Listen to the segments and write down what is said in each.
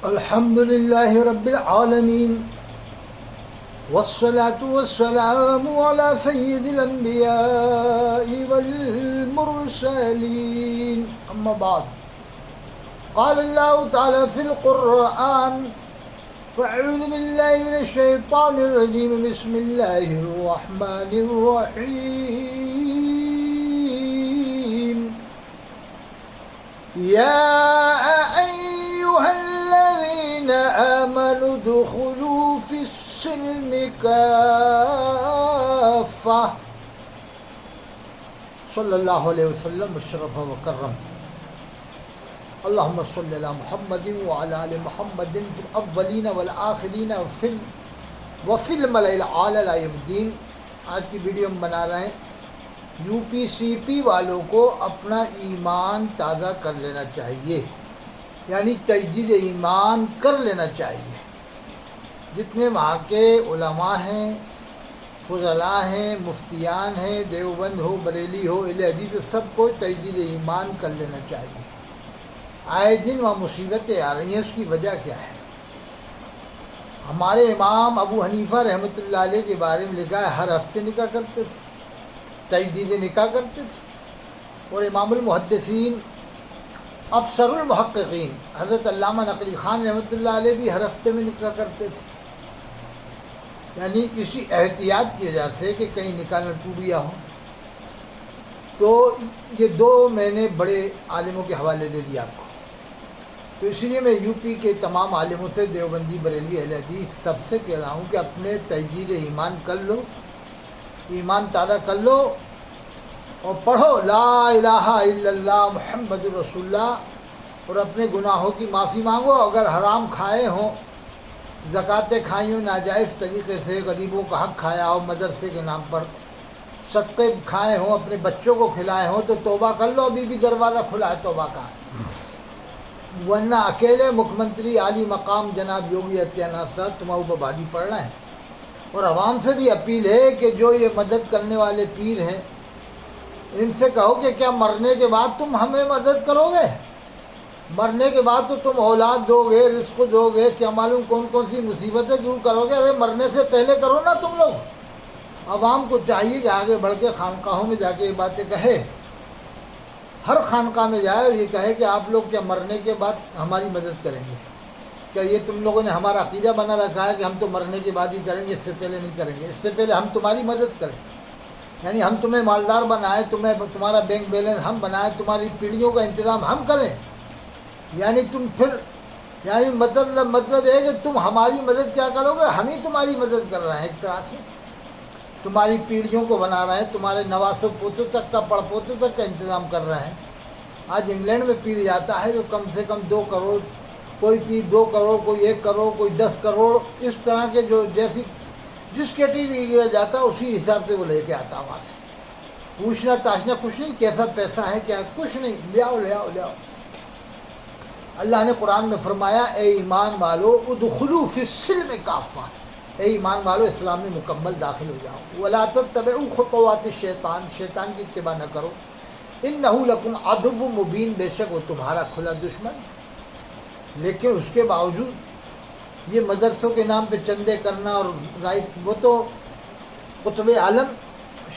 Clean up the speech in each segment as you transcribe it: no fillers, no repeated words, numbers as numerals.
الحمد لله رب العالمين والصلاة والسلام على سيد الأنبياء والمرسلين أما بعد قال الله تعالى في القرآن فأعوذ بالله من الشيطان الرجيم بسم الله الرحمن الرحيم يا أيها الذين آمنوا ادخلوا في السلم كافة صلی اللہ علیہ وسلم اشرف وکرم اللہم صلی علی محمد وعلی آل محمد فی الاولین والآخرین وفی الملأ الاعلی الی یوم الدین۔ آج کی ویڈیو ہم بنا رہے ہیں یو پی سی پی والوں کو اپنا ایمان تازہ کر لینا چاہیے، یعنی تجدید ایمان کر لینا چاہیے۔ جتنے وہاں کے علماء ہیں، فضلاء ہیں، مفتیان ہیں، دیوبند ہو، بریلی ہو، اہل حدیث، سب کو تجدید ایمان کر لینا چاہیے۔ آئے دن وہاں مصیبتیں آ رہی ہیں، اس کی وجہ کیا ہے؟ ہمارے امام ابو حنیفہ رحمۃ اللہ علیہ کے بارے میں لکھا ہے ہر ہفتے نکاح کرتے تھے، تجدید نکاح کرتے تھے۔ اور امام المحدثین افسر المحققین حضرت علامہ نقوی خان رحمۃ اللہ علیہ بھی ہر ہفتے میں نکاح کرتے تھے، یعنی اسی احتیاط کی وجہ سے کہ کہیں نکاح نہ ٹوٹ گیا ہو۔ تو یہ دو میں نے بڑے عالموں کے حوالے دے دیا آپ کو، تو اسی لیے میں یو پی کے تمام عالموں سے، دیوبندی، بریلوی، اہل حدیث، سب سے کہہ رہا ہوں کہ اپنے تجدید ایمان کر لو، ایمان تازہ کر لو اور پڑھو لا الہ الا اللہ محمد رسول اللہ، اور اپنے گناہوں کی معافی مانگو۔ اگر حرام کھائے ہوں، زکاتیں کھائی ہوں ناجائز طریقے سے، غریبوں کا حق کھایا ہو مدرسے کے نام پر، صدقے کھائے ہوں، اپنے بچوں کو کھلائے ہوں، تو توبہ کر لو، ابھی بھی دروازہ کھلا ہے توبہ کا۔ ورنہ اکیلے مکھ منتری عالی مقام جناب یوگی آدتیہ ناتھ صاحب تمہارے اوپر بھاری پڑ رہے ہیں۔ اور عوام سے بھی اپیل ہے کہ جو یہ مدد کرنے والے پیر ہیں، ان سے کہو کہ کیا مرنے کے بعد تم ہمیں مدد کرو گے؟ مرنے کے بعد تو تم اولاد دو گے، رزق دو گے، کیا معلوم کون کون سی مصیبتیں دور کرو گے۔ ارے مرنے سے پہلے کرو نا تم لوگ۔ عوام کو چاہیے کہ آگے بڑھ کے خانقاہوں میں جا کے یہ باتیں کہے، ہر خانقاہ میں جائے اور یہ کہے کہ آپ لوگ کیا مرنے کے بعد ہماری مدد کریں گے؟ کیا یہ تم لوگوں نے ہمارا عقیدہ بنا رکھا ہے کہ ہم تو مرنے کے بعد ہی کریں گے، اس سے پہلے نہیں کریں گے؟ اس سے پہلے ہم تمہاری مدد کریں، یعنی ہم تمہیں مالدار بنائیں، تمہارا بینک بیلنس ہم بنائیں، تمہاری پیڑھیوں کا انتظام ہم کریں، یعنی تم پھر مطلب ہے کہ تم ہماری مدد کیا کرو گے؟ ہم ہی تمہاری مدد کر رہے ہیں، ایک طرح سے تمہاری پیڑھیوں کو بنا رہے ہیں، تمہارے نواسوں پوتوں تک کا، پڑ پوتوں تک کا انتظام کر رہے ہیں۔ آج انگلینڈ میں پیر جاتا ہے تو کم سے کم 2 کروڑ، کوئی پیر 2 کروڑ، کوئی 1 کروڑ، کوئی 10 کروڑ، اس طرح کے جو جس کیٹیگری کا جاتا ہے اسی حساب سے وہ لے کے آتا وہاں سے۔ پوچھنا تاشنا کچھ نہیں، کیسا پیسہ ہے کیا، کچھ نہیں، لے آؤ لے آؤ لے آؤ۔ اللہ نے قرآن میں فرمایا اے ایمان والو ادخلوا فی السلم کافہ، اے ایمان والو اسلام میں مکمل داخل ہو جاؤ۔ ولا تتبعوا خطوات الشیطان، شیطان کی اتباع نہ کرو۔ انہ لکم عدو مبین، بے شک وہ تمہارا کھلا دشمن ہے۔ لیکن اس کے باوجود یہ مدرسوں کے نام پہ چندے کرنا، اور وہ تو قطب عالم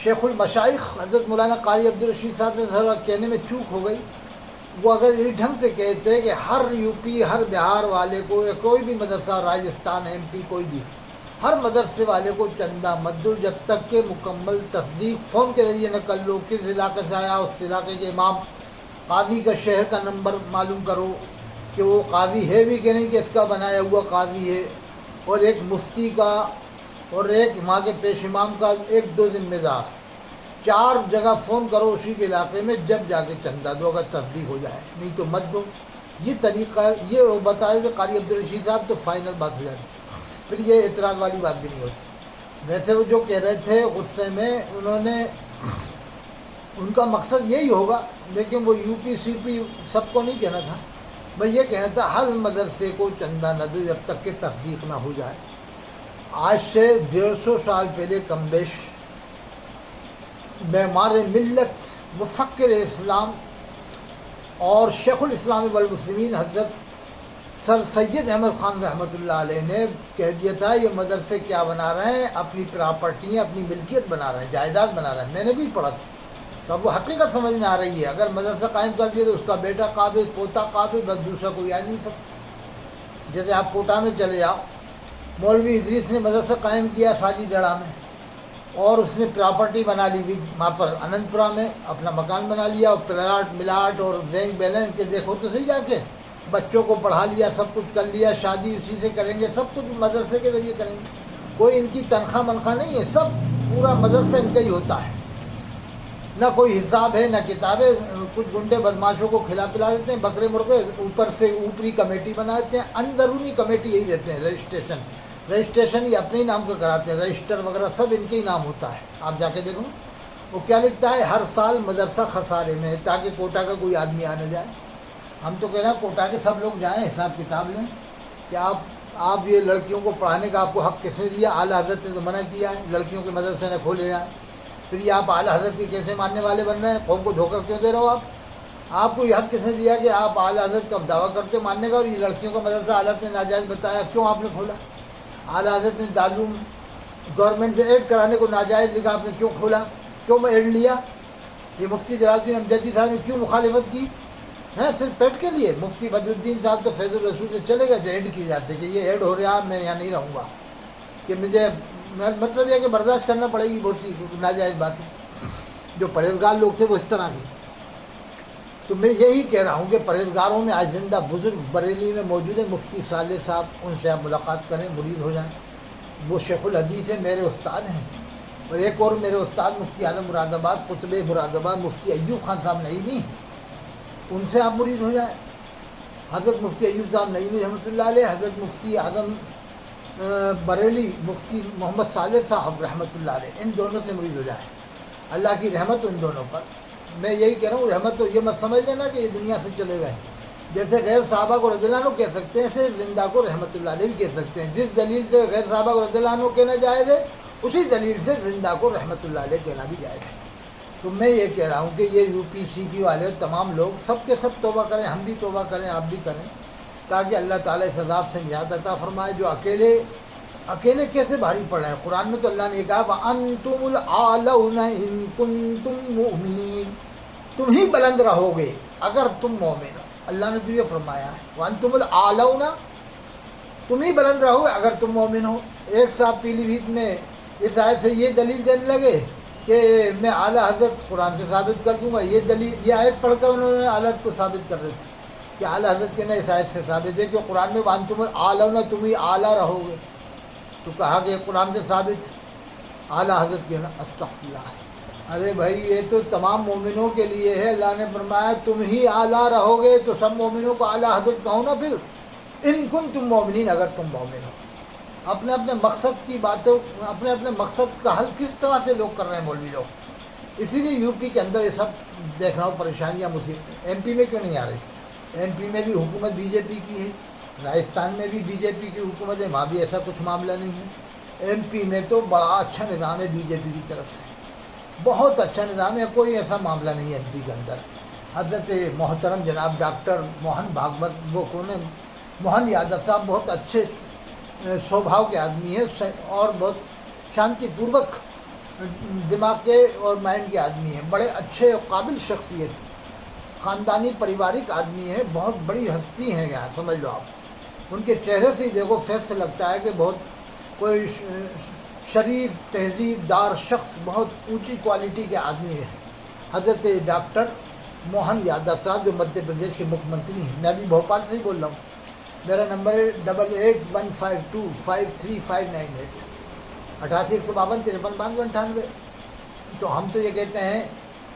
شیخ المشائخ حضرت مولانا قاری عبدالرشید صاحب سے ذرا کہنے میں چوک ہو گئی۔ وہ اگر اس ڈھنگ سے کہتے کہ ہر یو پی، ہر بہار والے کو، یا کوئی بھی مدرسہ، راجستھان، ایم پی، کوئی بھی، ہر مدرسے والے کو چندہ مت دو جب تک کہ مکمل تصدیق فون کے ذریعے نہ کر لو، کس علاقے سے آیا، اس علاقے کے امام قاضی کا شہر کا نمبر معلوم کرو کہ وہ قاضی ہے بھی کہ نہیں، کہ اس کا بنایا ہوا قاضی ہے، اور ایک مفتی کا، اور ایک وہاں کے پیش امام کا، 1-2 ذمہ دار، 4 جگہ فون کرو اسی کے علاقے میں، جب جا کے چندہ دو اگر تصدیق ہو جائے، نہیں تو مت دو۔ یہ طریقہ، یہ بتا دے قاری عبدالرشید صاحب تو فائنل بات ہو جاتی، پھر یہ اعتراض والی بات بھی نہیں ہوتی۔ ویسے وہ جو کہہ رہے تھے غصے میں، ان کا مقصد یہی ہوگا، لیکن وہ یو پی سی پی سب کو نہیں کہنا تھا، بھئی یہ کہنا تھا ہر مدرسے کو چندہ نہ دو جب تک کہ تصدیق نہ ہو جائے۔ آج سے 150 سال پہلے کم بیش معمار ملت، مفکر اسلام اور شیخ الاسلام والمسلمین حضرت سر سید احمد خان رحمۃ اللہ علیہ نے کہہ دیا تھا یہ مدرسے کیا بنا رہے ہیں، اپنی پراپرٹیاں اپنی ملکیت بنا رہے ہیں، جائیداد بنا رہے ہیں. میں نے بھی پڑھا تھا، تو اب وہ حقیقت سمجھ میں آ رہی ہے. اگر مدرسہ قائم کر دیا تو اس کا بیٹا قابل، پوتا قابل، بس دوسرا کوئی آ نہیں سکتا. جیسے آپ کوٹا میں چلے جاؤ، مولوی ادریس نے مدرسہ قائم کیا ساجی دڑا میں، اور اس نے پراپرٹی بنا لی ہوئی وہاں پر اننت پورہ میں، اپنا مکان بنا لیا، اور پلاٹ ملاٹ اور بینک بیلنس کے دیکھو تو صحیح جا کے بچوں کو پڑھا لیا، سب کچھ کر لیا، شادی اسی سے کریں گے، سب کچھ مدرسے کے ذریعے کریں گے. کوئی ان کی تنخواہ منخواہ نہیں ہے، سب پورا مدرسہ ان کا ہی ہوتا ہے. نہ کوئی حساب ہے نہ کتابیں. کچھ گنڈے بدماشوں کو کھلا پلا دیتے ہیں بکرے مرغے، اوپر سے اوپری کمیٹی بنا دیتے ہیں، اندرونی کمیٹی یہی رہتے ہیں. رجسٹریشن یہ اپنے ہی نام کا کراتے ہیں، رجسٹر وغیرہ سب ان کے ہی نام ہوتا ہے. آپ جا کے دیکھو وہ کیا لکھتا ہے، ہر سال مدرسہ خسارے میں، تاکہ کوٹا کا کوئی آدمی آ نہ جائے. ہم تو کہہ رہے ہیں کوٹا کے سب لوگ جائیں، حساب کتاب لیں کہ آپ یہ لڑکیوں کو پڑھانے کا آپ کو حق کس نے دیا؟ اعلیٰ حضرت نے تو منع کیا ہے، لڑکیوں کے مدرسے نہ کھولے جائیں. پھر یہ آپ اعلیٰ حضرت کے کیسے ماننے والے بن رہے ہیں؟ قوم کو دھوکہ کیوں دے رہے ہو آپ کو یہ حق کس نے دیا کہ آپ اعلیٰ حضرت کا دعویٰ کرتے ماننے کا، اور یہ لڑکیوں کا مدرسہ اعلیٰ حضرت نے ناجائز بتایا، کیوں آپ نے کھولا؟ اعلیٰ حضرت نے تعلیم گورنمنٹ سے ایڈ کرانے کو ناجائز لکھا، آپ نے کیوں کھولا؟ کیوں میں ایڈ لیا؟ یہ مفتی جلال الدین امجدی صاحب نے کیوں مخالفت کی؟ صرف پیٹ کے لیے. مفتی بدر الدین صاحب تو فیض الرسول سے چلے گئے تھے ایڈ کیے جاتے کہ یہ ایڈ ہو رہا میں یہاں نہیں رہوں گا، کہ مجھے مطلب یہ کہ برداشت کرنا پڑے گی بہت سی ناجائز باتیں جو پرہیزگار لوگ تھے وہ اس طرح کی. تو میں یہی کہہ رہا ہوں کہ پرہیزگاروں میں آج زندہ بزرگ بریلی میں موجود ہیں مفتی صالح صاحب، ان سے آپ ملاقات کریں، مرید ہو جائیں. وہ شیخ الحدیث ہیں، میرے استاد ہیں. اور ایک اور میرے استاد مفتی اعظم مراد آباد، قطب مراد آباد، مفتی ایوب خان صاحب نعیمی، ان سے آپ مرید ہو جائیں. حضرت مفتی ایوب صاحب نعیمی رحمۃ اللہ علیہ، حضرت مفتی اعظم بریلی مفتی محمد صالح صاحب رحمۃ اللہ علیہ، ان دونوں سے مرید ہو جائیں. اللہ کی رحمت ان دونوں پر. میں یہی کہہ رہا ہوں، رحمت تو یہ مت سمجھ لینا کہ یہ دنیا سے چلے گئے. جیسے غیر صحابہ کو رضی اللہ عنہ کہہ سکتے ہیں، ایسے زندہ کو رحمۃ اللہ علیہ بھی کہہ سکتے ہیں. جس دلیل سے غیر صحابہ کو رضی اللہ عنہ کہنا جائز ہے، اسی دلیل سے زندہ کو رحمۃ اللہ علیہ کہنا بھی جائز ہے. تو میں یہ کہہ رہا ہوں کہ یہ یو پی سی پی والے تمام لوگ سب کے سب توبہ کریں، ہم بھی توبہ کریں، آپ بھی کریں، تاکہ اللہ تعالیٰ اس عذاب سے نجات عطا فرمائے. جو اکیلے کیسے بھاری پڑ رہے ہیں؟ قرآن میں تو اللہ نے کہا وَأَنْتُمُ الْأَعْلَوْنَ إِن كُنتُم مُؤْمِنِينَ، تم ہی بلند رہو گے اگر تم مومن ہو. اللہ نے تو یہ فرمایا ہے وَأَنْتُمُ الْأَعْلَوْنَ، تم ہی بلند رہو گے اگر تم مومن ہو. ایک صاحب پیلی بھیت میں اس آیت سے یہ دلیل دینے لگے کہ میں اعلیٰ حضرت قرآن سے ثابت کر دوں گا. یہ آیت پڑھ کر انہوں نے اعلیٰ حضرت کو ثابت کر رہے تھے کہ اعلیٰ حضرت کے نا اس آیت سے ثابت ہے کہ قرآن میں وَأَنْتُمُ الْأَعْلَوْنَ، تم ہی اعلیٰ رہو گے. تو کہا کہ قرآن سے ثابت اعلیٰ حضرت کے نا. استغفر اللہ. ارے بھائی یہ تو تمام مومنوں کے لیے ہے. اللہ نے فرمایا تم ہی اعلیٰ رہو گے، تو سب مومنوں کو اعلیٰ حضرت کہو نا. پھر ان کنتم مومنین، اگر تم مومن ہو. اپنے اپنے مقصد کی باتوں، اپنے مقصد کا حل کس طرح سے لوگ کر رہے ہیں مولوی لوگ. اسی لیے یو پی کے اندر یہ سب دیکھ رہا ہوں پریشانیاں مصیبتیں. ایم پی میں کیوں نہیں آ رہی؟ ایم پی میں بھی حکومت بی جے پی کی ہے، راجستھان میں بھی بی جے پی کی حکومت ہے، وہاں بھی ایسا کچھ معاملہ نہیں ہے. ایم پی میں تو بڑا اچھا نظام ہے بی جے پی کی طرف سے، بہت اچھا نظام ہے، کوئی ایسا معاملہ نہیں ہے ایم پی کے اندر. حضرت محترم جناب ڈاکٹر موہن بھاگوت، وہ کون ہے، موہن یادو صاحب، بہت اچھے سوبھاؤ کے آدمی ہیں اور بہت شانتی پوروک دماغ کے اور مائنڈ کے آدمی ہیں. بڑے اچھے اور قابل شخصیت، خاندانی پریوارک آدمی ہیں، بہت بڑی ہستی ہیں یہاں، سمجھ لو آپ. ان کے چہرے سے ہی دیکھو فیس سے لگتا ہے کہ بہت کوئی شریف تہذیب دار شخص، بہت اونچی کوالٹی کے آدمی ہیں. حضرت ڈاکٹر موہن یادو صاحب جو مدھیہ پردیش کے مکھ منتری ہیں. میں ابھی بھوپال سے ہی بول رہا ہوں. میرا نمبر ہے 8815253598 8815535598. تو ہم تو یہ کہتے ہیں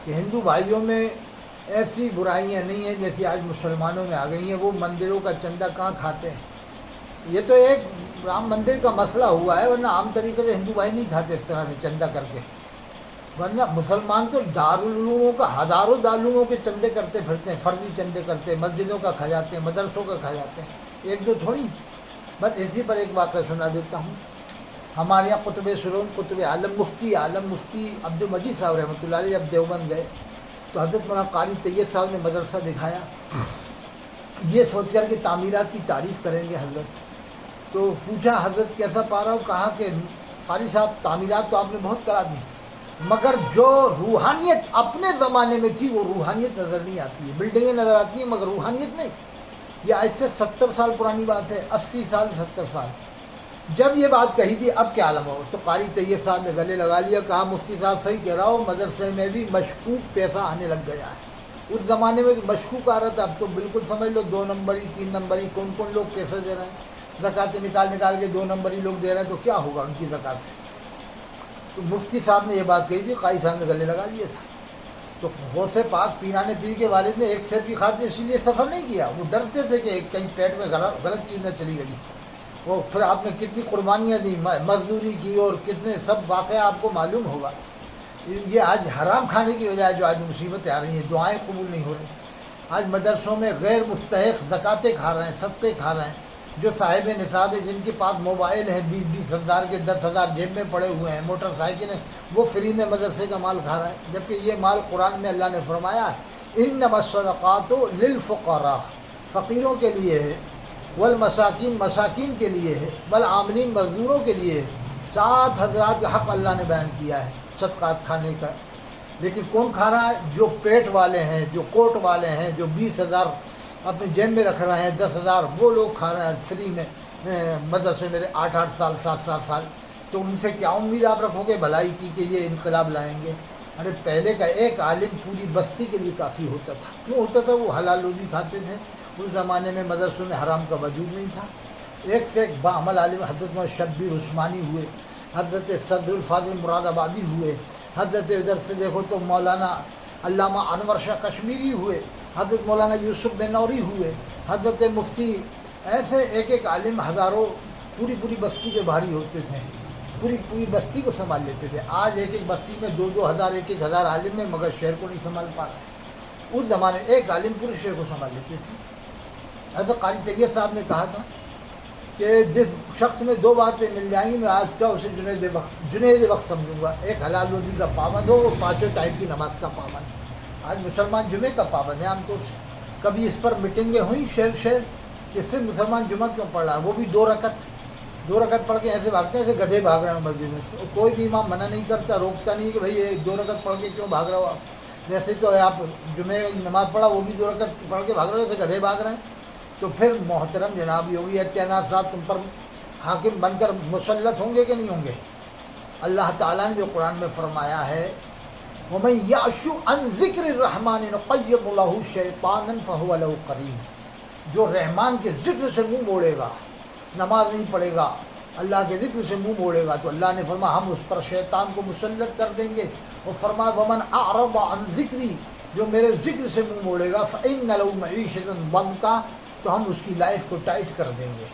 کہ ہندو بھائیوں میں ایسی برائیاں نہیں ہیں جیسی آج مسلمانوں میں آ گئی ہیں. وہ مندروں کا چندہ کہاں کھاتے ہیں؟ یہ تو ایک رام مندر کا مسئلہ ہوا ہے، ورنہ عام طریقے سے ہندو بھائی نہیں کھاتے اس طرح سے چندہ کر کے. ورنہ مسلمان تو دارالعلوموں کا، ہزاروں دارالعلوموں کے چندے کرتے پھرتے ہیں، فرضی چندے کرتے ہیں، مسجدوں کا کھا جاتے ہیں، مدرسوں کا کھا جاتے ہیں. ایک دو تھوڑی. بس اسی پر ایک واقعہ سنا دیتا ہوں. ہمارے یہاں قطب سرون، قطب عالم، مفتی عبد المجید صاحب رحمۃ اللہ علیہ جب دیوبند گئے تو حضرت مولانا قاری طیب صاحب نے مدرسہ دکھایا. یہ سوچ کر کہ تعمیرات کی تعریف کریں گے حضرت، تو پوچھا حضرت کیسا پا رہا ہو؟ کہا کہ قاری صاحب تعمیرات تو آپ نے بہت کرا دی، مگر جو روحانیت اپنے زمانے میں تھی وہ روحانیت نظر نہیں آتی ہے، بلڈنگیں نظر آتی ہیں مگر روحانیت نہیں۔ یہ آج سے 70 سال پرانی بات ہے، 80 سال 70 سال جب یہ بات کہی تھی، اب کیا عالم ہو؟ تو قاری طیب صاحب نے گلے لگا لیا، کہا مفتی صاحب صحیح کہہ رہا ہو، مدرسے میں بھی مشکوک پیسہ آنے لگ گیا ہے۔ اس زمانے میں مشکوک آ رہا تھا، اب تو بالکل سمجھ لو 2 نمبری 3 نمبری کون کون لوگ پیسے دے رہے ہیں، زکوٰۃیں نکال کے 2 نمبری لوگ دے رہے ہیں، تو کیا ہوگا ان کی زکوٰۃ سے؟ تو مفتی صاحب نے یہ بات کہی تھی، قاری صاحب نے گلے لگا لیا تھا۔ تو غوث پاک پیران پیر کے والد نے ایک سیر کی خاطر اس لیے سفر نہیں کیا، وہ ڈرتے تھے کہ کہیں پیٹ میں غلط چیز نہ چلی گئی۔ وہ پھر آپ نے کتنی قربانیاں دی، مزدوری کی، اور کتنے سب واقعہ آپ کو معلوم ہوگا۔ یہ آج حرام کھانے کی وجہ جو آج مصیبتیں آ رہی ہیں، دعائیں قبول نہیں ہو رہی۔ آج مدرسوں میں غیر مستحق زکوٰۃیں کھا رہے ہیں، صدقے کھا رہے ہیں، جو صاحب نصاب ہے، جن کے پاس موبائل ہیں 20-20 ہزار کے، 10 ہزار جیب میں پڑے ہوئے ہیں، موٹر سائیکل ہیں، وہ فری میں مدرسے کا مال کھا رہے ہیں، جبکہ یہ مال قرآن میں اللہ نے فرمایا انما الصدقات للفقراء، فقیروں کے لیے ہے، والمساکین، مساکین کے لیے ہے، والعاملین، مزدوروں کے لیے ہے۔ 7 حضرات کا حق اللہ نے بیان کیا ہے صدقات کھانے کا، لیکن کون کھا رہا ہے؟ جو پیٹ والے ہیں، جو کوٹ والے ہیں، جو 20 ہزار اپنے جیب میں رکھ رہے ہیں، 10 ہزار وہ لوگ کھا رہے ہیں فری میں مدرسے میرے 8-8 سال 7-7 سال۔ تو ان سے کیا امید آپ رکھو گے بھلائی کی کہ یہ انقلاب لائیں گے؟ ارے پہلے کا ایک عالم پوری بستی کے لیے کافی ہوتا تھا۔ کیوں ہوتا تھا؟ وہ حلال روزی کھاتے تھے، اس زمانے میں مدرسوں میں حرام کا وجود نہیں تھا۔ ایک سے ایک باعمل عالم حضرت محمد شبیر عثمانی ہوئے، حضرت صدر الفاضل مراد آبادی ہوئے، حضرت ادھر سے دیکھو تو مولانا علامہ انور شاہ کشمیری ہوئے، حضرت مولانا یوسف بنوری ہوئے، حضرت مفتی، ایسے ایک ایک عالم ہزاروں پوری بستی پہ بھاری ہوتے تھے، پوری بستی کو سنبھال لیتے تھے۔ آج ایک بستی میں 2-2 ہزار 1-1 ہزار عالم ہیں، مگر شہر کو نہیں سنبھال پا رہے۔ اس زمانے ایک عالم پورے شہر کو سنبھال لیتے تھے۔ حضرت قاری طیب صاحب نے کہا تھا کہ جس شخص میں 2 باتیں مل جائیں گی، میں آج کا اسے جنید وقت سمجھوں گا۔ ایک حلال روزی کا پابند ہو، وہ 5 ٹائم کی نماز کا پابند۔ آج مسلمان جمعے کا پابند ہے عام طور سے۔ کبھی اس پر میٹنگیں ہوئیں شہر کہ صرف مسلمان جمعہ کیوں پڑھ رہا ہے؟ وہ بھی 2 رکعت پڑھ کے ایسے بھاگتے ہیں ایسے گدھے بھاگ رہے ہیں مسجد میں، کوئی بھی امام منع نہیں کرتا، روکتا نہیں کہ بھئی یہ 2 رکعت پڑھ کے کیوں بھاگ رہے ہو آپ؟ جیسے تو آپ جمعے کی نماز پڑھا، وہ بھی 2 رکعت پڑھ کے بھاگ رہے ہو، ایسے گدھے بھاگ رہے ہیں۔ تو پھر محترم جناب یوگی آدتیہ ناتھ صاحب تم پر حاکم بن کر مسلط ہوں گے کہ نہیں ہوں گے؟ اللہ تعالیٰ نے جو قرآن میں فرمایا ہے وَمَن يَعْشُ عَن ذِكْرِ الرَّحْمَٰنِ نُقَيِّضْ لَهُ شَيْطَانًا فَهُوَ لَهُ قَرِينٌ، جو رحمان کے ذکر سے منہ موڑے گا، نماز نہیں پڑھے گا، اللہ کے ذکر سے منہ موڑے گا، تو اللہ نے فرمایا ہم اس پر شیطان کو مسلط کر دیں گے۔ اور فرمایا وَمَنْ أَعْرَضَ عَن ذِكْرِي، جو میرے ذکر سے منہ موڑے گا فَإِنَّ لَهُ مَعِيشَةً ضَنكًا، تو ہم اس کی لائف کو ٹائٹ کر دیں گے۔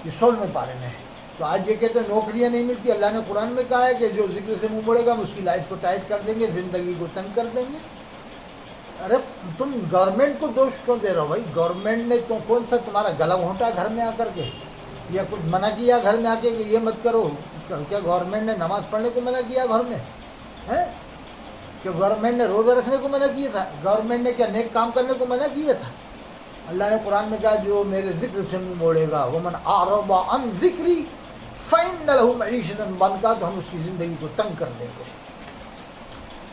یہ 16ویں پارے میں ہے۔ تو آج یہ کہتے ہیں نوکریاں نہیں ملتی، اللہ نے قرآن میں کہا ہے کہ جو ذکر سے منہ موڑے گا ہم اس کی لائف کو ٹائٹ کر دیں گے، زندگی کو تنگ کر دیں گے۔ ارے تم گورنمنٹ کو دوش کیوں دے رہے ہو بھائی؟ گورنمنٹ نے تو کون سا تمہارا گلا گھونٹا گھر میں آ کر کے، یا کچھ منع کیا گھر میں آ کے کہ یہ مت کرو؟ کیا گورنمنٹ نے نماز پڑھنے کو منع کیا گھر میں ہے؟ کہ گورنمنٹ نے روزہ رکھنے کو منع کیا تھا؟ گورنمنٹ نے کیا نیک کام کرنے کو منع کیا تھا؟ اللہ نے قرآن میں کہا جو میرے ذکر سے منہ موڑے گا وَمَنْ أَعْرَضَ عَن ذِكْرِي فَإِنَّ لَهُ مَعِيشَةً ضَنكًا، تو ہم اس کی زندگی کو تنگ کر دیں گے۔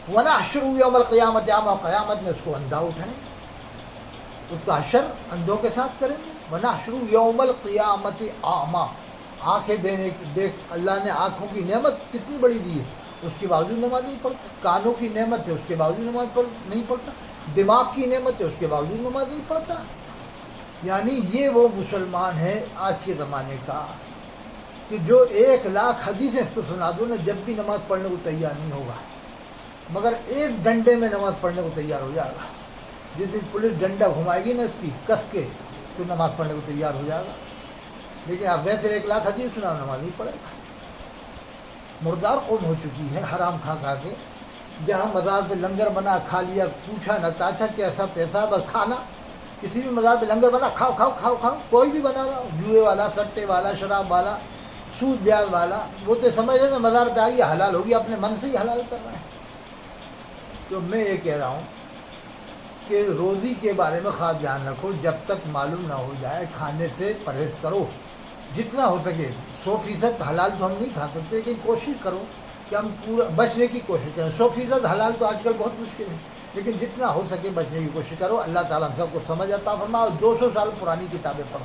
وَنَحْشُرُهُ يَوْمَ الْقِيَامَةِ، قیامت میں اس کو اندھا اٹھائیں گے، اس کا حشر اندھوں کے ساتھ کریں گے۔ وَنَحْشُرُهُ يَوْمَ الْقِيَامَةِ أَعْمَىٰ، آنکھیں دیکھ، اللہ نے آنکھوں کی نعمت کتنی بڑی دی ہے، اس کے باوجود نماز نہیں پڑھتا۔ کانوں کی نعمت ہے، اس کے باوجود نماز نہیں پڑھتا۔ دماغ کی نعمت ہے، اس کے باوجود نماز نہیں پڑھتا۔ یعنی یہ وہ مسلمان ہے آج کے زمانے کا کہ جو 1 لاکھ حدیثیں اس کو سنا دو نا، جب بھی نماز پڑھنے کو تیار نہیں ہوگا، مگر 1 ڈنڈے میں نماز پڑھنے کو تیار ہو جائے گا۔ جس دن پولیس ڈنڈا گھمائے گی نا اس کی کس کے، تو نماز پڑھنے کو تیار ہو جائے گا۔ لیکن آپ ویسے 1 لاکھ حدیث سنا نماز نہیں پڑھے گا۔ مردار قوم ہو چکی ہے حرام کھا کے، جہاں مزار پہ لنگر بنا کھا لیا، پوچھا نہ تاچھا کیسا پیسہ، بس کھانا۔ کسی بھی مزار پہ لنگر بنا کھاؤ کھاؤ کھاؤ کھاؤ، کوئی بھی بنا رہا ہو، جوئے والا، سٹے والا، شراب والا، سود بیاض والا، وہ تو سمجھ رہے تھے مزار پہ آ گیا حلال ہوگی، اپنے من سے ہی حلال کر رہا ہے۔ تو میں یہ کہہ رہا ہوں کہ روزی کے بارے میں خاص دھیان رکھو، جب تک معلوم نہ ہو جائے کھانے سے پرہیز کرو جتنا ہو سکے۔ 100% حلال تو ہم نہیں کھا سکتے، لیکن کوشش کرو کہ ہم پورا بچنے کی کوشش کریں۔ 100% حلال تو آج کل بہت مشکل ہے، لیکن جتنا ہو سکے بچنے کی کوشش کرو۔ اللہ تعالیٰ ہم سب کو سمجھ عطا فرمائے اور 200 سال پرانی کتابیں پڑھو۔